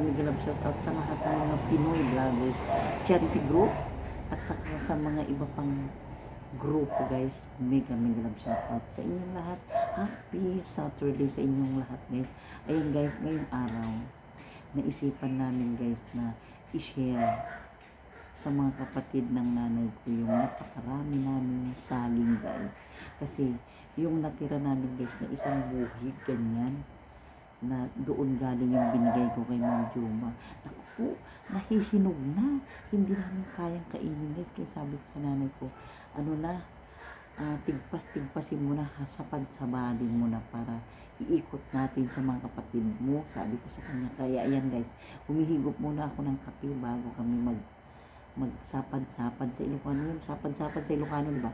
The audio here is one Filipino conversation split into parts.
mega love shout out sa lahat ng mga Pinoy vloggers, charity group, at saka sa mga iba pang grupo guys. Mega love shout out sa inyong lahat. Happy Saturday sa inyong lahat guys. Ayun guys, ngayong araw, naisipan namin guys na i-share sa mga kapatid ng nanay ko yung napakarami namin saging guys. Kasi yung natira namin guys na isang buhig ganyan, na doon galing yung binigay ko kay Ma'am Juma. Naku po, nahihinog na. Hindi namin kayang kainin guys. Kaya sabi ko sa nanay ko, ano na, tigpas-tigpasin mo na, sapad-sabadin mo na para iikot natin sa mga kapatid mo. Sabi ko sa kanya. Kaya ayan guys, humihigop muna ako ng kape bago kami magsapad-sapad sa Ilocano yun. Sapad-sapad sa Ilocano, diba?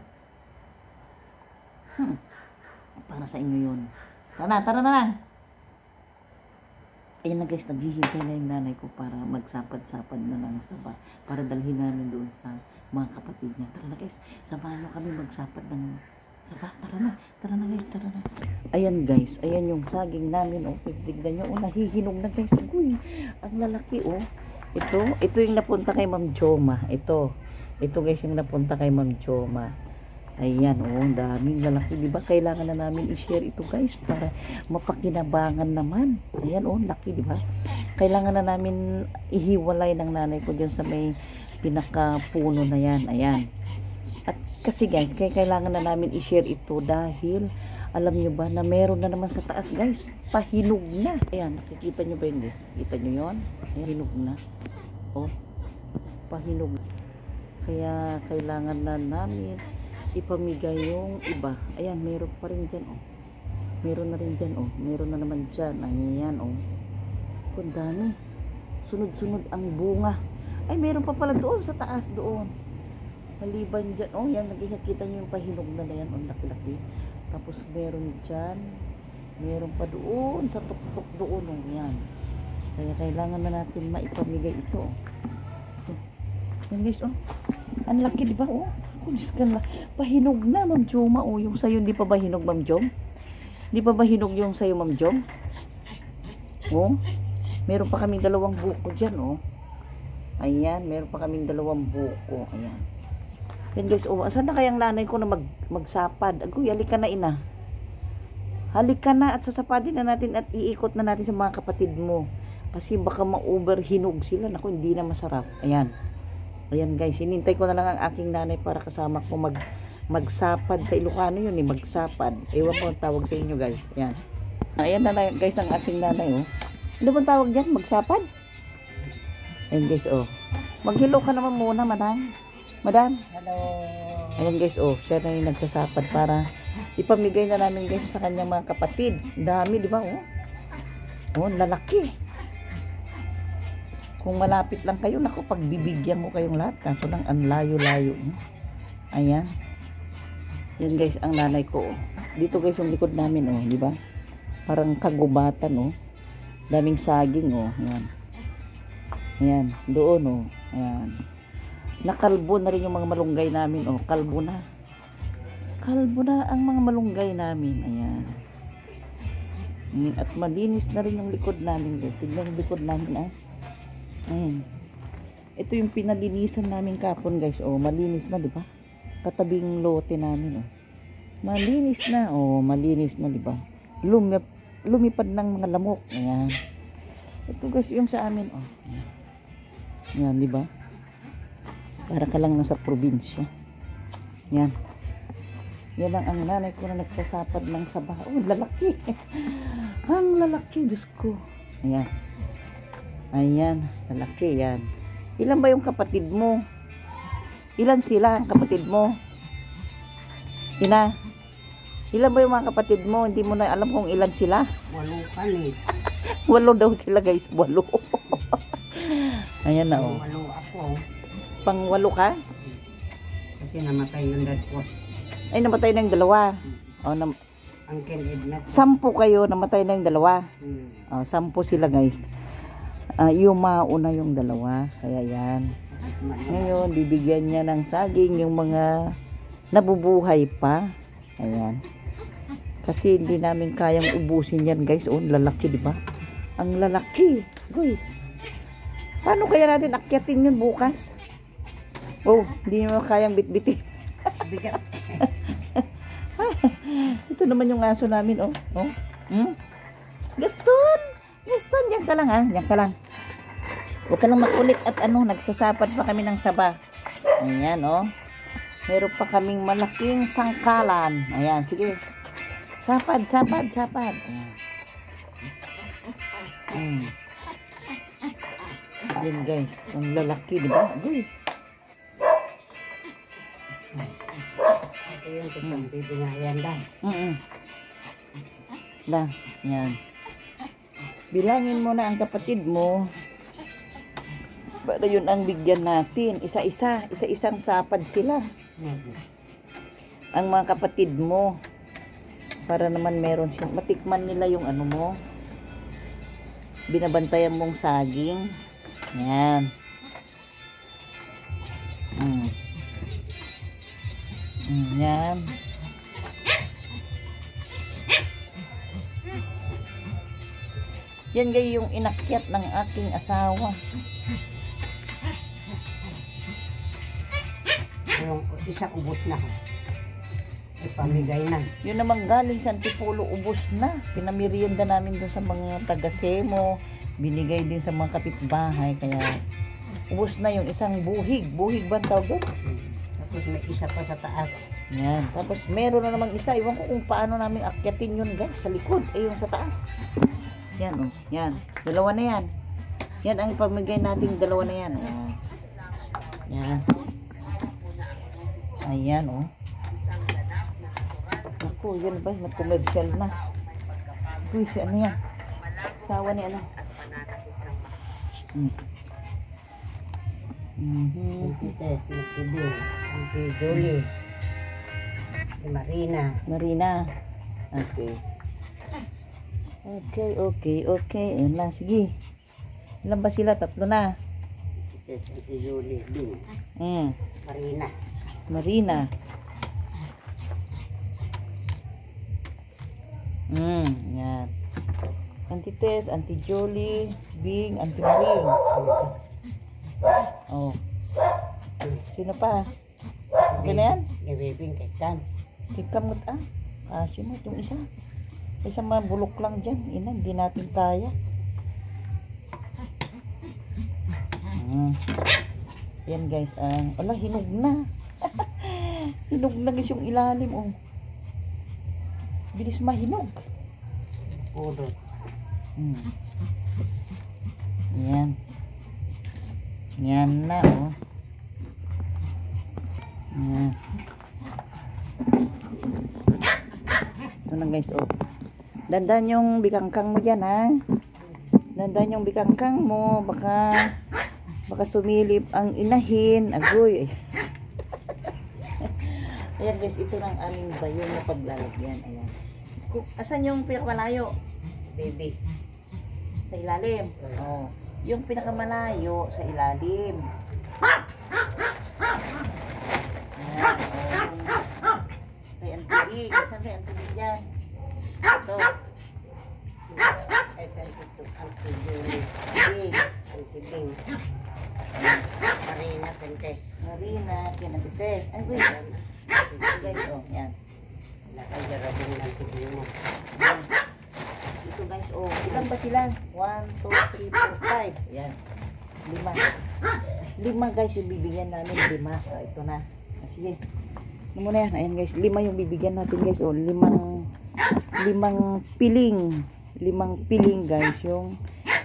Para sa inyo yun. Tara na. Ayan na guys, naghihintay na yung nanay ko para magsapad-sapad na lang saba para dalhin namin doon sa mga kapatid niya. Tara na guys, samahan nyo kami magsapad ng saba. Tara na guys, tara na. Ayan guys, ayan yung saging namin, oh. Tignan nyo, oh, nahihinog na guys. Uy, ang lalaki, oh. Ito yung napunta kay Ma'am Joma. Ito guys yung napunta kay Ma'am Joma. Ayan, oh, daming lalaki. Diba? Kailangan na namin i-share ito guys para mapakinabangan naman. Ayan, oh, laki, diba? Kailangan na namin ihiwalay ng nanay ko dyan sa may pinakapuno na yan. Ayan. At kasi guys, kailangan na namin i-share ito dahil alam nyo ba na meron na naman sa taas guys. Pahinog na. Ayan, nakikita nyo ba yun guys? Kita nyo yun? Ayan, hinog na. Oh, pahinog. Kaya kailangan na namin ipamigay yung iba. Ayan, meron pa rin dyan, oh. Meron na rin dyan, oh. Meron na naman dyan. Ayan, oh. Kung dami. Sunod-sunod ang bunga. Ay, meron pa pala doon sa taas, doon. Maliban dyan. Oh, yan, nakikita nyo yung pahinog na yan. Ang laki-laki. Tapos meron dyan. Meron pa doon sa tuktok doon, oh. Yan. Kaya kailangan na natin maipamigay ito, oh. Yan guys, oh. Ang laki, diba, oh. Pahinog na, Ma'am Joma, oh. Yung sayo, hindi pa ba hinog, Ma'am Jom? Hindi pa ba hinog yung sayo, Ma'am Jom? Oh, meron pa kaming dalawang buko dyan, oh. Ayan, meron pa kaming dalawang buko. Ayan. Yan guys, oh. Asan na kayang nanay ko na magsapad? Agoy, halika na, ina. Halika na at sasapadin na natin at iikot na natin sa mga kapatid mo. Kasi baka ma-over hinog sila. Naku, hindi na masarap. Ayan. Ayan guys, hinintay ko na lang ang aking nanay para kasama ko magsapad sa Ilocano yun, eh, magsapad. Ewan ko ang tawag sa inyo guys. Ayan. Ayan na guys ang aking nanay, oh. Ano bang tawag dyan? Magsapad? Ayan guys, oh. Maghilo ka naman muna, madam. Madam? Hello. Ayan guys, oh. Siya na yung nagsasapad para ipamigay na namin guys sa kanyang mga kapatid. Dami, di ba, oh? Oh, lalaki. Kung malapit lang kayo, naku, pagbibigyan mo kayong lahat. Kaso lang, ang layo-layo. Ayan. Yan guys, ang nanay ko. Oh. Dito guys, yung likod namin, oh. Di ba? Parang kagubatan, oh. Daming saging, oh. Ayan. Ayan. Doon, oh. Ayan. Nakalbo na rin yung mga malunggay namin, oh. Kalbo na. Kalbo na ang mga malunggay namin. Ayan. At malinis na rin yung likod namin, guys. Tignan yung likod namin, ah. Ayan. Ito yung pinalinisan namin kapon guys. Oh, malinis na, di ba? Katabing lote namin, oh. Malinis na, oh, malinis na, di ba? Lumipad ng mga lamok. Ayan. Ito guys, yung sa amin, oh. Ayan. Ayan, di ba? Para ka lang nasa probinsya. Ayan. Yan lang ang nanay ko na nagsasapad ng saba. Oh, lalaki. Ang lalaki, Diyos ko. Ayan. Ayan, lalaki yan. Ilan ba yung kapatid mo? Ilan sila ang kapatid mo? Ina? Ilan ba yung mga kapatid mo? Hindi mo na alam kung ilan sila? 8 kami. 8 daw sila guys, 8. Ayan na, oh. 8 ako. Pang 8 ka? Kasi namatay ng dad ko. Ay, namatay na yung 2. Oh, Ang Edna. 10 kayo, namatay na yung 2. Oh, 10 sila guys. Yung mauna yung 2. Kaya yan. Ngayon, bibigyan niya ng saging yung mga nabubuhay pa. Ayan. Kasi hindi namin kayang ubusin yan guys. Oh, lalaki, di ba? Ang lalaki. Uy, Paano kaya natin akyatin yun bukas? Oh, hindi mo kayang bitbitin. Bigat. Ito naman yung aso namin, oh. Oh. Hmm? Gaston! Gaston, diyan ka lang ha. Diyan ka lang. Huwag ka lang makulit at nagsasapad pa kami ng saba. Ayan, oh. Meron pa kaming malaking sangkalan. Ayan, sige. Sapad, sapad, sapad. Ayan. Yan guys, ang lalaki, di ba? Agoy. Ito yung kitang bibi nga yan dahil. Yan. Bilangin mo na ang kapatid mo. Para yun ang bigyan natin. Isa-isa. Isa-isang sapad sila. Ang mga kapatid mo. Para naman meron siya. Matikman nila yung ano mo. Binabantayan mong saging. Yan. Yan. Yan gay yung inakyat ng aking asawa. Yung isa ubos na. Ipamigay na. Yun naman galing sa Antipolo, ubos na. Pinamerienda namin dun sa mga taga-Semo. Binigay din sa mga kapitbahay. Kaya ubos na yung isang buhig. Buhig ba ang tawag doon? Tapos may isa pa sa taas. Yan. Tapos meron na namang isa. Iwan ko kung paano namin akyatin yun guys. Sa likod. Ay yung sa taas. Yan oh. Yan. Dalawa na yan. Yan ang ipamigay natin. Dalawa na yan. Ayan. Yan. Ayan oh. Ako, yan ba? Nag-commercial na. Uy, si ano yan? Sawa ni ano? Si Tess, si Tibing, si Julie, si Marina. Marina. Okay. Okay. Ayan lang. Sige. Ilan ba sila? Tatlo na. Si Tess, si Julie, Bing, Marina. Marina. Yan. Auntie Tess, Auntie Jolie, Bing, Auntie Marie. Oh. Sino pa? Okay na yan? Gabibing kay Cam. Kikamot kasi mo itong isa. Isa mabulok lang dyan. Ina, hindi natin kaya. Yan guys. Wala, hinog na. Hinog na guys yung ilalim. Oh. Bilis mahinog. Puro. Yan. Yan na oh. Yan. Ito na guys oh. Dandan yung bikangkang mo dyan ha. Dandan yung bikangkang mo. Baka sumilip ang inahin. Agoy. Ayan guys, ito ng aming bayo na paglalagyan. Ayan. Asan yung pinakamalayo? Baby. Sa ilalim. Oh. Yung pinakamalayo sa ilalim. Ayan. Oh. Kay Antigig. Saan kay Antigig yan? Ito. Ito, Auntie Julie, Antigig. Auntie Bing, Marina, Tess. Marina. Kinatites. Ay, wait. Guys, oh. Yan. Nakajarabing ng Tibing mo. Ito guys, oh. Ilan ba sila? 1, 2, 3, 4, 5. Yan. 5. 5 guys yung bibigyan namin. 5. Oh, ito na. Sige. Ano muna yan? Ayan guys. 5 yung bibigyan natin guys. Oh, 5 piling. 5 piling guys yung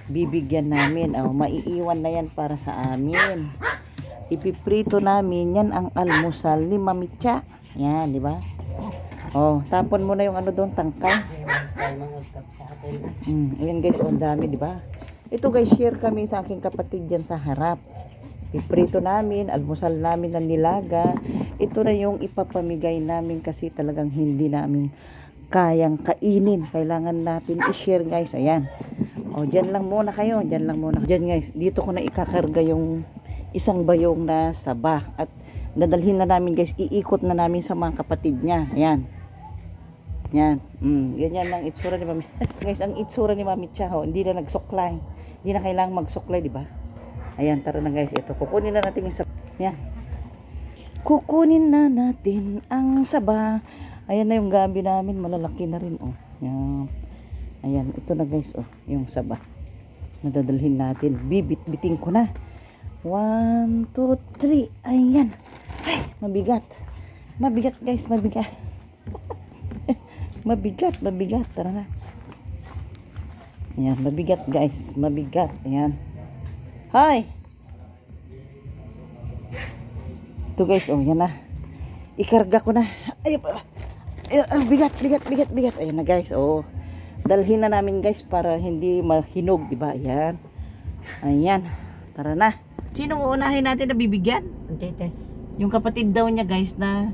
bibigyan namin. Oh, maiiwan na yan para sa amin. Ipiprito namin yan ang almusal ni Mamicha. Yan, di ba? Oh, tapon mo na yung ano doon, tangkay. Ayan guys, ang dami, di ba? Ito guys, share kami sa aking kapatid dyan sa harap. Iprito namin, almusal namin ng nilaga. Ito na yung ipapamigay namin kasi talagang hindi namin kayang kainin. Kailangan natin i-share guys. Ayan. O, dyan lang muna kayo. Dyan lang muna. Dyan guys, dito ko na ikakarga yung isang bayong na saba. At dadalhin na namin guys, iikot na namin sa mga kapatid niya. Ayan. Yan. Ganyan lang itsura ni Mami. Guys, ang itsura ni Mami Cha, hindi na nagsuklay. Hindi na kailangang magsuklay, di ba? Ayan, tara na guys. Ito, kukunin na natin yung saba. Ayan. Kukunin na natin ang saba. Ayan na yung gabi namin. Malalaki na rin, oh. Ayan. Ayan, ito na guys, oh. Yung saba. Nadadalhin natin. Bibit-biting ko na. 1, 2, 3. Ayan. Ay, mabigat. Mabigat guys, mabigat. mabigat. Tara na. Ayan, mabigat guys. Mabigat. Ayan. Hi! Ito guys, oh, yan na. Ikarga ko na. Ay, bigat. Ayan na guys, oh. Dalhin na namin guys para hindi mahinog, diba? Ayan. Ayan. Tara na. Sino uunahin natin na bibigyan? Tites. Yung kapatid daw niya guys na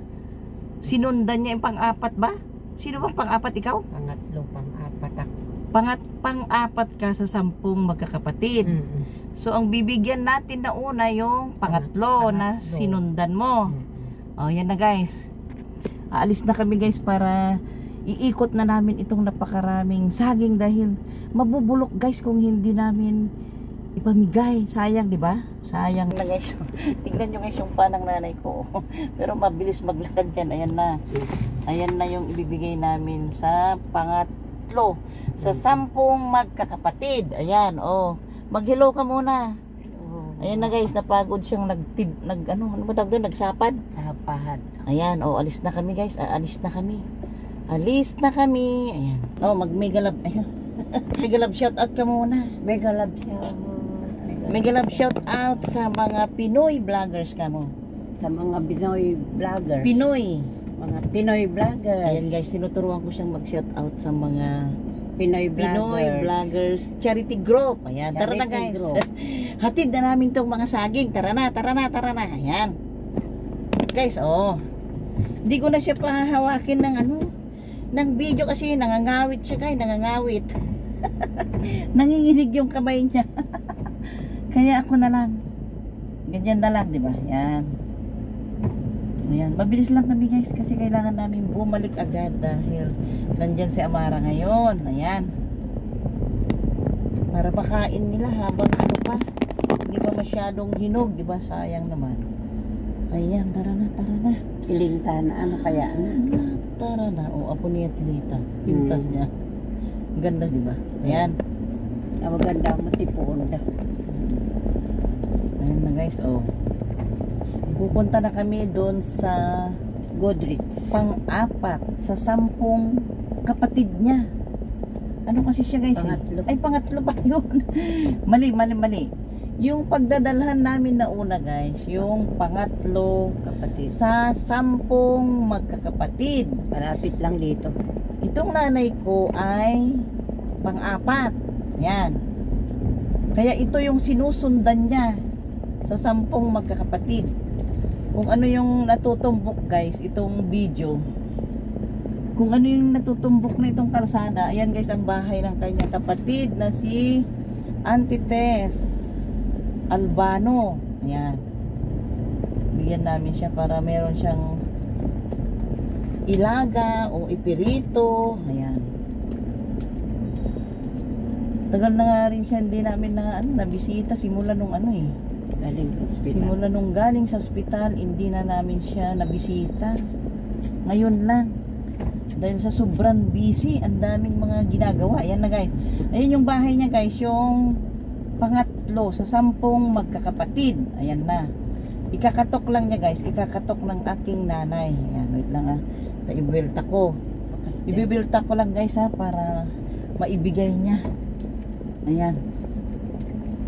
sinundan niya yung pang-apat ba? Sino bang pang-apat, ikaw? Pangatlo, pang-apat ako. Pang-apat ka sa 10 magkakapatid. So ang bibigyan natin na una yung pangatlo na sinundan mo. Oh, yan na guys. Aalis na kami guys para iikot na namin itong napakaraming saging dahil mabubulok guys kung hindi namin ipamigay. Sayang, di ba? Sayang na guys. Tignan nyo guys yung panang nanay ko. Pero mabilis maglakad yan. Ayan na. Ayan na yung ibibigay namin sa pangatlo. Sa 10 magkakapatid. Ayan, oh. Mag-hello ka muna. Ayan na guys, napagod siyang ano ba tawag doon? Nagsapad? Sapad. Ayan, oh, alis na kami guys. Alis na kami. Ayan. Oh, mag-mega love. Ayan. Mega love shout out ka muna. Mega love siya. Mega love shout out sa mga Pinoy vloggers ka mo. Sa mga Pinoy vlogger. Mga Pinoy vlogger. Ayan guys, tinuturuan ko siyang mag-shout out sa mga Pinoy vloggers charity group. Ayan, tara na guys. Hatid na namin tong mga saging. Tara na. Ayan. Guys, oh. Hindi ko na siya pahahawakin ng video kasi nangangawit siya guys, nangangawit. Nanginginig yung kamay niya. Kaya ako na lang. Ganyan na lang, di ba? Ayan. Ayan, mabilis lang kami guys kasi kailangan namin bumalik agad dahil nandyan si Amara ngayon. Ayan. Para makain nila habang ano pa. Hindi ba masyadong hinog, di ba? Sayang naman. Ayan, tara na. Ilinta na ano kaya Tara na. O, apo niya tilita. Pintas niya. Ganda, di ba? Ayan. Maganda matipuon daw. Ayan na guys, oh. Pupunta na kami doon sa Goodrich. pang-apat sa 10 kapatid niya. Ano kasi siya guys? Pangatlo. Ay, pangatlo pa yun. mali. Yung pagdadalhan namin na una guys, yung pangatlo Kapatid. sa 10 magkakapatid. Malapit lang dito. Itong nanay ko ay pang-apat. Yan. Kaya ito yung sinusundan niya sa 10 magkakapatid. Kung ano yung natutumbok guys, itong video. Kung ano yung natutumbok na itong kalsada, ayan guys ang bahay ng kanyang kapatid na si Auntie Tess Albano. Ayan. Bigyan namin siya para meron siyang ilaga o ipirito. Ayan. Tagal na nga rin siya hindi namin nabisita simula nung Galing sa ospital. simula nung galing sa ospital, hindi na namin siya nabisita. Ngayon lang. Dahil sa sobrang busy, ang daming mga ginagawa. Ayan na guys. Ayan yung bahay niya guys, yung pangatlo sa 10 magkakapatid. Ayan na. Ikakatok lang niya guys, ikakatok ng aking nanay. Ayan, wait lang ibubilta ko. Ibibilta ko lang guys para maibigay niya. Ayan.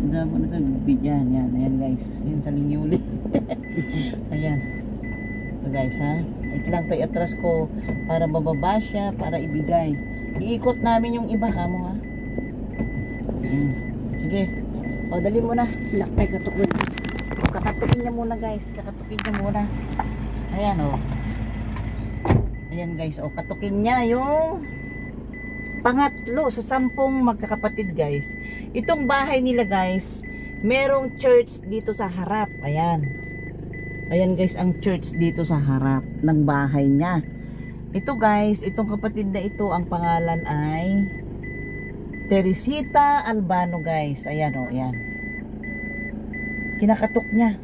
Hindi mo na ito bibigyan. Ayan guys. Ayan sa linyuli. Ayan. So guys ito lang tayo atras ko para bababa siya, para ibigay. Iikot namin yung iba mo Ayan. Sige. O dali mo na. Lakay katukod. Kakatukin niya muna guys. Kakatukin niya muna. Ayan Ayan guys. Katukin niya yung pangatlo sa 10 magkakapatid guys. Itong bahay nila guys, merong church dito sa harap. Ayan guys ang church dito sa harap ng bahay niya. Ito guys, itong kapatid na ito, ang pangalan ay Teresita Albano guys. Ayan ayan. Kinakatok niya.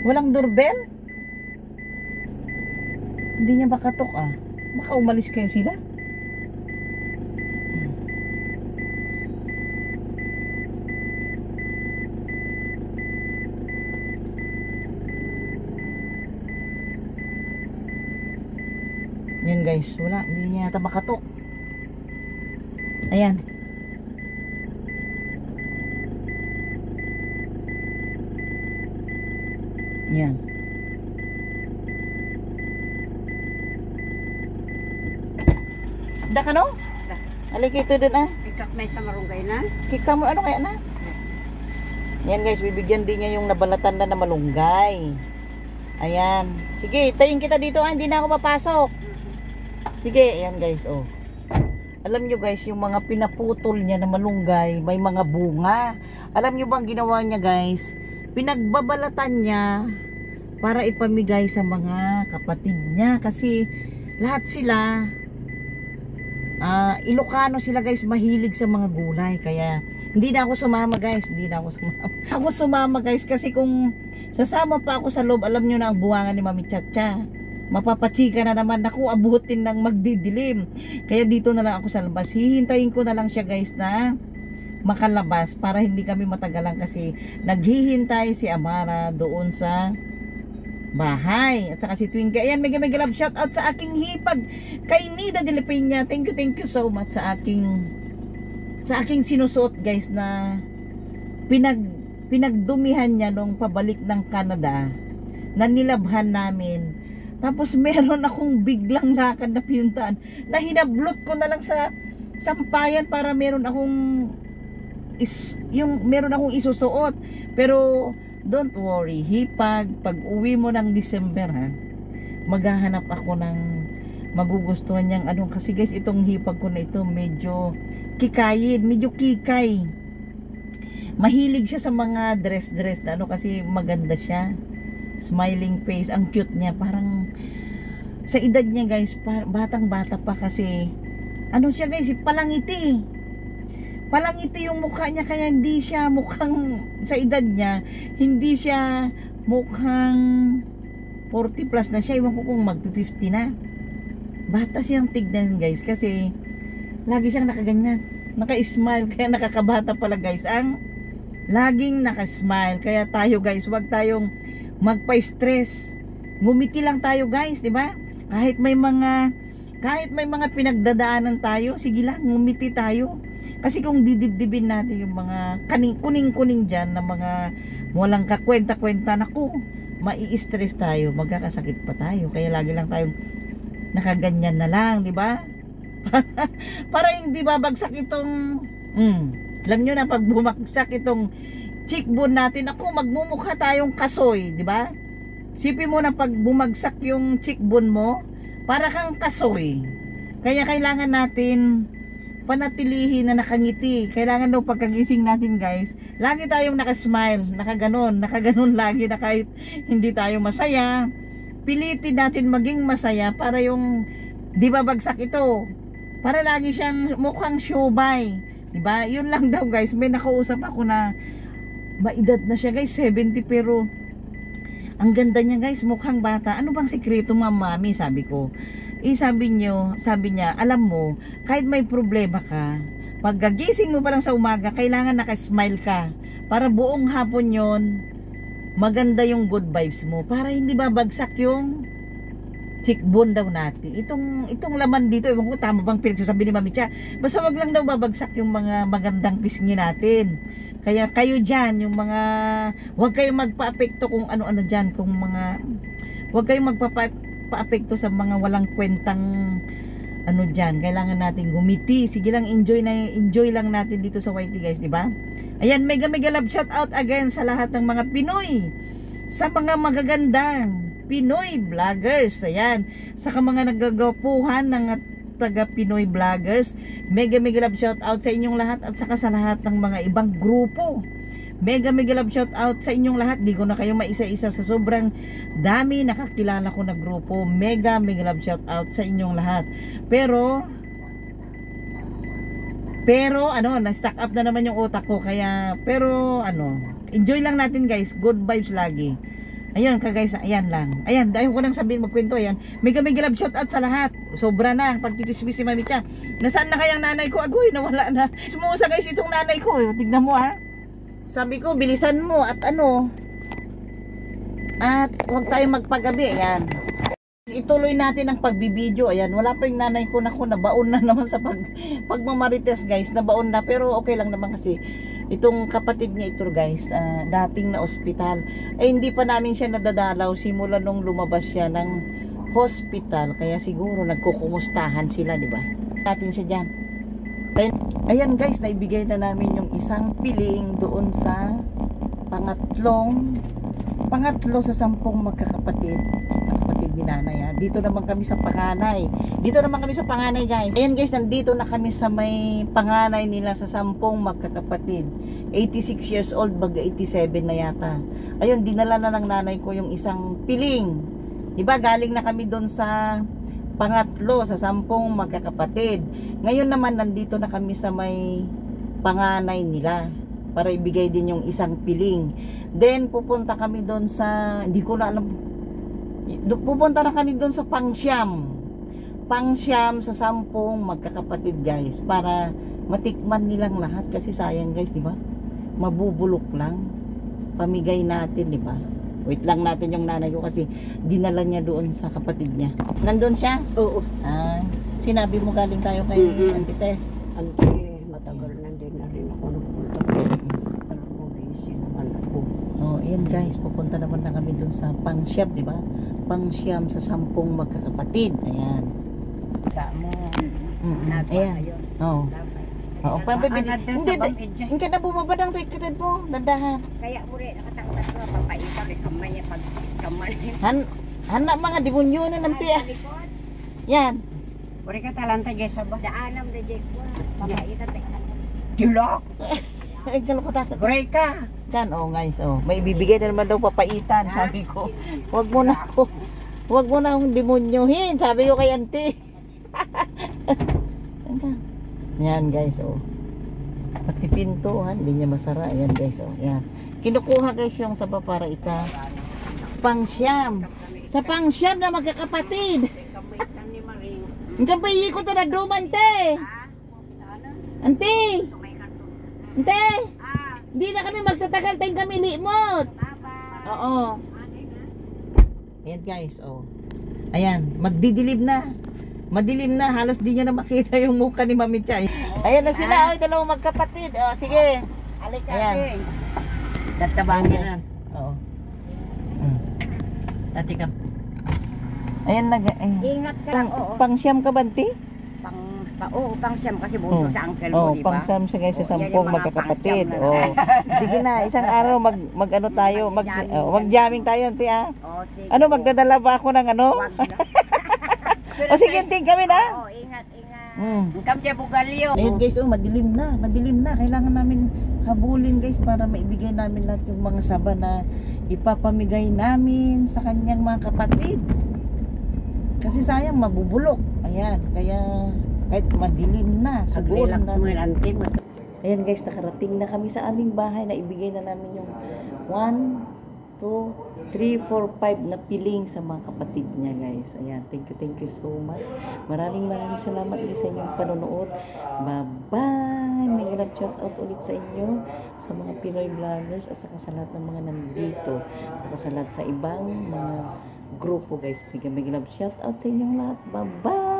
Walang doorbell? Hindi niya makatok ah. Baka umalis kayo sila? Yan guys, wala. Hindi niya yata makatok. Ayan. Yan. Da ka no? Aliki ito dun ah. Ikak may sa marunggay na. Kika mo ano kaya na? Yan guys, bibigyan din niya yung nabalatan na malunggay. Ayan. Sige, tayin kita dito ah. Hindi na ako papasok. Sige, ayan guys, oh. Alam nyo guys, yung mga pinaputol niya na malunggay, may mga bunga. Alam nyo bang ginawa niya guys? Pinagbabalatan niya para ipamigay sa mga kapatid niya. Kasi lahat sila, Ilocano sila guys, mahilig sa mga gulay. Kaya hindi na ako sumama guys. Hindi na ako sumama. Ako sumama guys kasi kung sasama pa ako sa loob, alam nyo na ang buwangan ni Mami Chacha. Mapapachika na naman ako, abutin ng magdidilim. Kaya dito na lang ako sa labas. Hihintayin ko na lang siya guys na makalabas para hindi kami matagalan kasi naghihintay si Amara doon sa bahay. At saka si Twinkie. Ayan, mega love shout out sa aking hipag kay Nida de Lepeña. Thank you so much sa aking sinusuot guys na pinagdumihan niya nung pabalik ng Canada na nilabhan namin. Tapos meron akong biglang lakad na pinuntaan na hinablot ko na lang sa sampayan para meron akong isusuot. Pero don't worry, hipag, pag uwi mo ng December ha, maghahanap ako ng magugustuhan niyang anong, kasi guys itong hipag ko na ito medyo kikayin, medyo kikay. Mahilig siya sa mga dress na ano kasi maganda siya. Smiling face, ang cute niya, parang sa edad niya guys, batang bata pa kasi ano siya guys, palangiti yung mukha niya, kaya hindi siya mukhang, sa edad niya hindi siya mukhang 40 plus na siya. Iwan ko kung mag 50 na. Bata siyang tignan guys kasi lagi siyang nakaganyan, naka-smile, kaya nakakabata pala guys ang laging naka-smile. Kaya tayo guys, wag tayong magpa-stress, ngumiti lang tayo guys, di ba? Kahit may mga pinagdadaanan tayo, sige lang, ngumiti tayo. Kasi kung didibdibin natin yung mga kuning-kuning dyan na mga walang kakwenta-kwenta, naku, mai-stress tayo, magkakasakit pa tayo. Kaya lagi lang tayong nakaganyan na lang, di ba? Para hindi babagsak itong alam nyo na, pag bumagsak itong cheekbone natin, ako magmumukha tayong kasoy, di ba? Sipin mo na pag bumagsak yung cheekbone mo, para kang kasoy. Kaya kailangan natin panatilihin na nakangiti. Kailangan daw pagkagising natin guys, lagi tayong nakasmile, nakaganon lagi, na kahit hindi tayo masaya, pilitin natin maging masaya para yung di babagsak ito, para lagi siyang mukhang siomay, di ba? Yun lang daw guys. May nakausap ako na maedad na siya guys, 70, pero ang ganda niya guys, mukhang bata. Ano bang sikreto mami? Sabi ko. Sabi niya, alam mo, kahit may problema ka, pagkagising mo pa lang sa umaga, kailangan nakasmile ka para buong hapon yon maganda yung good vibes mo, para hindi babagsak yung cheekbone daw natin. Itong laman dito, ewan ko tama bang pinagsasabi ni Mami Cha, basta wag lang daw babagsak yung mga magandang pisngi natin. Kaya kayo dyan, yung mga, huwag kayong magpa-apekto kung ano-ano dyan, huwag kayong magpa-apekto sa mga walang kwentang ano dyan. Kailangan natin gumiti. Sige lang, enjoy lang natin dito sa YT guys, di ba? Ayan, mega love shout out again sa lahat ng mga Pinoy, sa mga magagandang Pinoy vloggers. Ayan, sa mga nagagapuhan ng taga Pinoy vloggers, mega love shout out sa inyong lahat, at saka sa lahat ng mga ibang grupo. Mega love shout out sa inyong lahat. Di ko na kayo maisa-isa sa sobrang dami nakakilala ko na grupo. Mega love shout out sa inyong lahat. Pero Pero ano, na-stack up na naman yung utak ko kaya pero ano, enjoy lang natin guys. Good vibes lagi. Ayun ka guys, ayan lang. Ayan, dahil ko nang sabihin magkwento ayan. Mega love shout out sa lahat. Sobra na ang pagtitismis ni Mami Cha. Nasaan na kayang nanay ko? Agoy, nawala na. Sumusa guys itong nanay ko. Tignan mo ha. Sabi ko, bilisan mo at ano. At huwag tayong magpagabi. Ayan. Ituloy natin ang pagbibideo. Ayan, wala pa yung nanay ko. Naku, nabaon na naman sa pagmamarites guys. Nabaon na pero okay lang naman kasi itong kapatid niya ito guys, dating na ospital. Eh hindi pa namin siya nadadalaw simula nung lumabas siya ng hospital. Kaya siguro nagkukumustahan sila, di ba? Natin siya diyan. Ayan guys, naibigay na namin yung isang piling doon sa pangatlo sa 10 magkakapatid. Kapatid ni nanay ha. Dito naman kami sa panganay. Guys. Ayan guys, nandito na kami sa may panganay nila sa 10 magkakapatid. 86 years old, baga 87 na yata. Ayun, dinala na ng nanay ko yung isang piling. Diba, galing na kami doon sa pangatlo sa 10 magkakapatid. Ngayon naman, nandito na kami sa may panganay nila para ibigay din yung isang piling. Then pupunta kami doon sa, hindi ko na alam, pupunta na kami doon sa pangsyam sa 10 magkakapatid guys, para matikman nilang lahat kasi sayang guys, di ba? Mabubulok lang. Pamigay natin, di ba? Wait lang natin yung nanay ko kasi dinala niya doon sa kapatid niya. Nandun siya? Oo. Sinabi mo galing tayo kay Auntie Tess. Auntie, matagal na din na rin ako nagpunta. Alam mo, busy naman ako. Oh, ayan guys, pupunta naman na kami dun sa pangsyam, di ba? Pangsyam sa 10 magkakapatid. Ayan. Mo, ayan. Oo. Oo, hindi na bumaba ng ticket mo, dandahan. Kaya mo rin, nakatakot ko, papaitan rin kamay niya pag kamay. Hana mga demonyo na ng tiya. Yan. Uri ka talanta guys, ba? Daanam na Jake ko. Papaitan tayo. Dilok! Ay, galo ko tato. Guray ka! Kan, oh guys, oh. May bibigay na naman daw papaitan, sabi ko. Wag mo na akong demonyohin, sabi ko kay auntie. Yan guys, oh. Pati pintuhan, hindi niya masara. Yan guys, oh. Yan. Kinukuha guys yung saba para isa pangsyam. Sa pangsyam na magkakapatid. Ang kapayi ko na duman, te. Ante. Ante. Hindi na kami magtatagal tayong kami limot. Oo. Ayan guys, oh. Ayan, magdidilim na. Madilim na, halos di nyo na makita yung mukha ni Mami Cha. Ayan na sila, oh, dalawang magkapatid. Oh, sige. Ayan. Tatabangin na. Oo. Dati ka. Ayan na. Ingat ka lang, oo. Pangsyam ka banti? Pangsyam kasi bunso sa uncle mo, di ba? Pangsyam siya guys sa 10 yan yung mga magkakapatid. pangsyam na. Sige na, isang araw mag-ano tayo, mag-jamming tayo, auntie ah. Sige. Ano, magdadala ba ako ng ano? Wag na. O sige, ting kami na. Oo, ingat. Kam siya bugalyo. Ayun guys, oh, madilim na. Kailangan namin habulin guys para maibigay namin lahat yung mga saba na ipapamigay namin sa kanyang mga kapatid. Kasi sayang mabubulok. Ayan, kaya kahit madilim na, siguro na. Ayan guys, nakarating na kami sa aming bahay na ibigay na namin yung 1, 2, 3, 4, 5 na piling sa mga kapatid niya guys. Ayan, thank you so much. Maraming salamat ulit sa inyong panonood. Bye-bye. May love shout out ulit sa inyo, sa mga Pinoy vloggers at saka sa lahat ng mga nandito, saka sa lahat sa ibang mga grupo guys. May love shout out sa inyong lahat. Bye-bye.